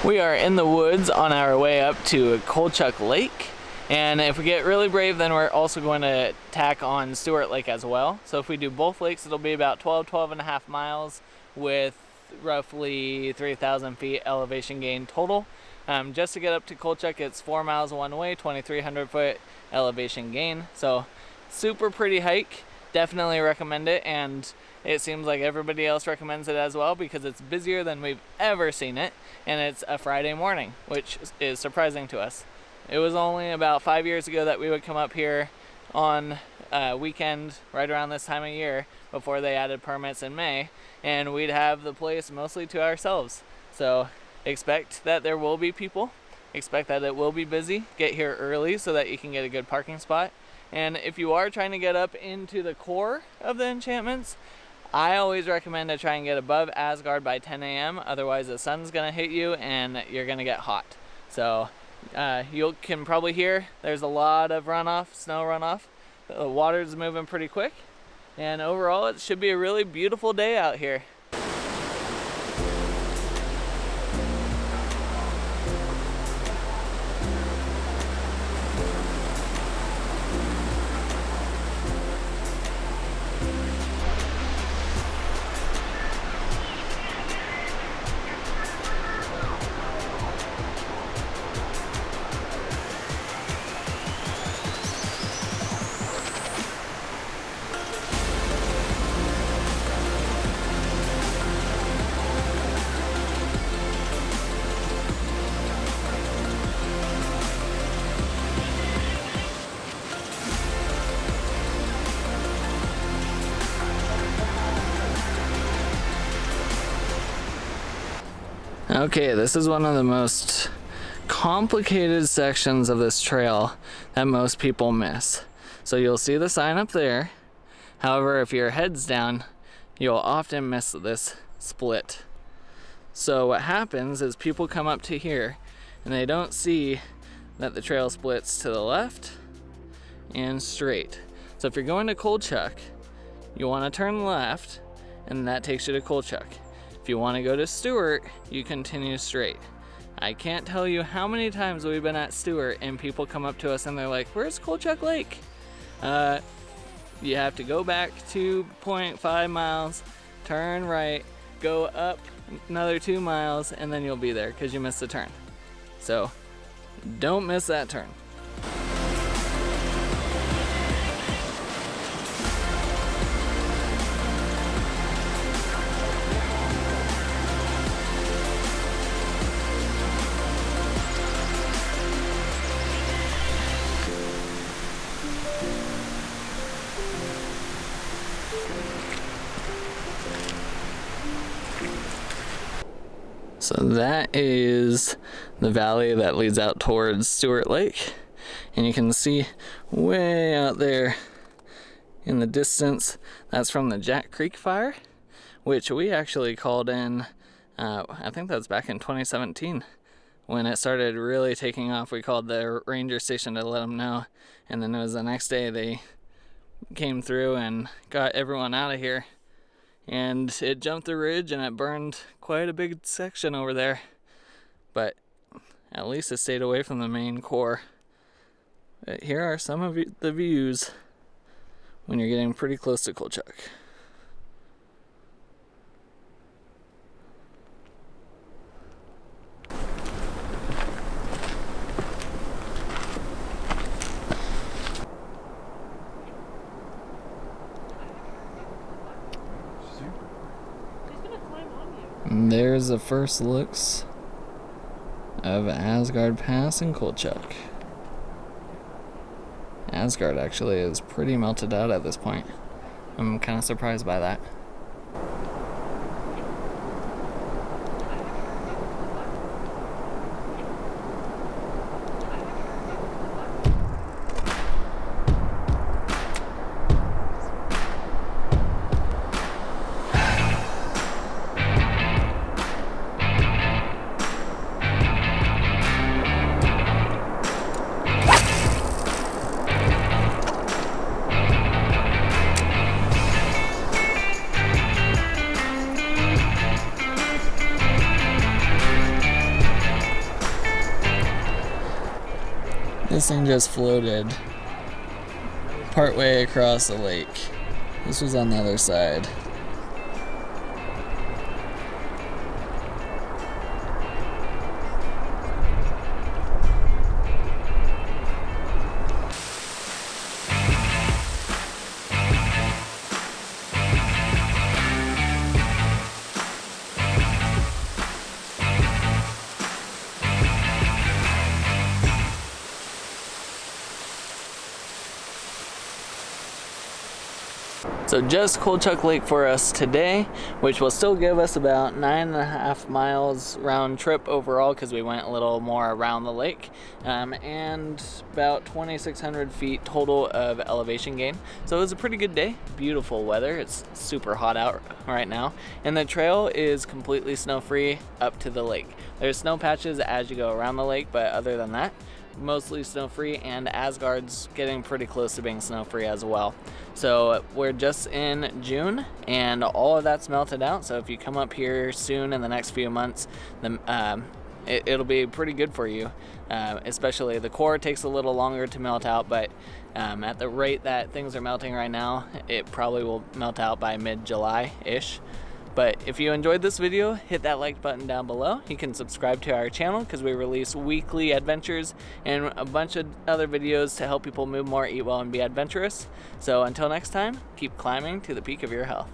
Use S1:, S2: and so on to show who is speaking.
S1: We are in the woods on our way up to Colchuck Lake, and if we get really brave, then we're also going to tack on Stewart Lake as well. So if we do both lakes, it'll be about 12 and a half miles with roughly 3,000 feet elevation gain total. Just to get up to Colchuck, it's 4 miles one way, 2,300 foot elevation gain. So super pretty hike, definitely recommend it, and it seems like everybody else recommends it as well because it's busier than we've ever seen it, and it's a Friday morning, which is surprising to us. It was only about 5 years ago that we would come up here on a weekend right around this time of year before they added permits in May, and we'd have the place mostly to ourselves. So expect that there will be people, expect that it will be busy. Get here early so that you can get a good parking spot. And if you are trying to get up into the core of the Enchantments, I always recommend to try and get above Aasgard by 10 a.m. Otherwise the sun's gonna hit you and you're gonna get hot. So you can probably hear there's a lot of runoff, snow runoff. The water's moving pretty quick, and overall it should be a really beautiful day out here. Okay, this is one of the most complicated sections of this trail that most people miss. So you'll see the sign up there. However, if your head's down, you'll often miss this split. So what happens is people come up to here and they don't see that the trail splits to the left and straight. So if you're going to Colchuck, you want to turn left, and that takes you to Colchuck. If you want to go to Stewart, you continue straight. I can't tell you how many times we've been at Stewart and people come up to us and they're like, "Where's Colchuck Lake?" You have to go back 2.5 miles, turn right, go up another 2 miles, and then you'll be there because you missed the turn. So don't miss that turn. So that is the valley that leads out towards Stewart Lake, and you can see way out there in the distance, that's from the Jack Creek fire, which we actually called in, I think that was back in 2017 when it started really taking off. We called the ranger station to let them know, and then it was the next day they came through and got everyone out of here. And it jumped the ridge and it burned quite a big section over there. But at least it stayed away from the main core. But here are some of the views when you're getting pretty close to Colchuck. And there's the first looks of Aasgard Pass in Colchuck. Aasgard actually is pretty melted out at this point. I'm kind of surprised by that. This thing just floated partway across the lake. This was on the other side. So just Colchuck Lake for us today, which will still give us about 9.5 miles round trip overall because we went a little more around the lake, and about 2,600 feet total of elevation gain. So it was a pretty good day. Beautiful weather. It's super hot out right now, and the trail is completely snow-free up to the lake. There's snow patches as you go around the lake, but other than that, mostly snow-free, and Aasgard's getting pretty close to being snow-free as well. So we're just in June and all of that's melted out, so if you come up here soon in the next few months, it'll be pretty good for you. Especially the core takes a little longer to melt out, but at the rate that things are melting right now, it probably will melt out by mid-July-ish. But if you enjoyed this video, hit that like button down below. You can subscribe to our channel because we release weekly adventures and a bunch of other videos to help people move more, eat well, and be adventurous. So until next time, keep climbing to the peak of your health.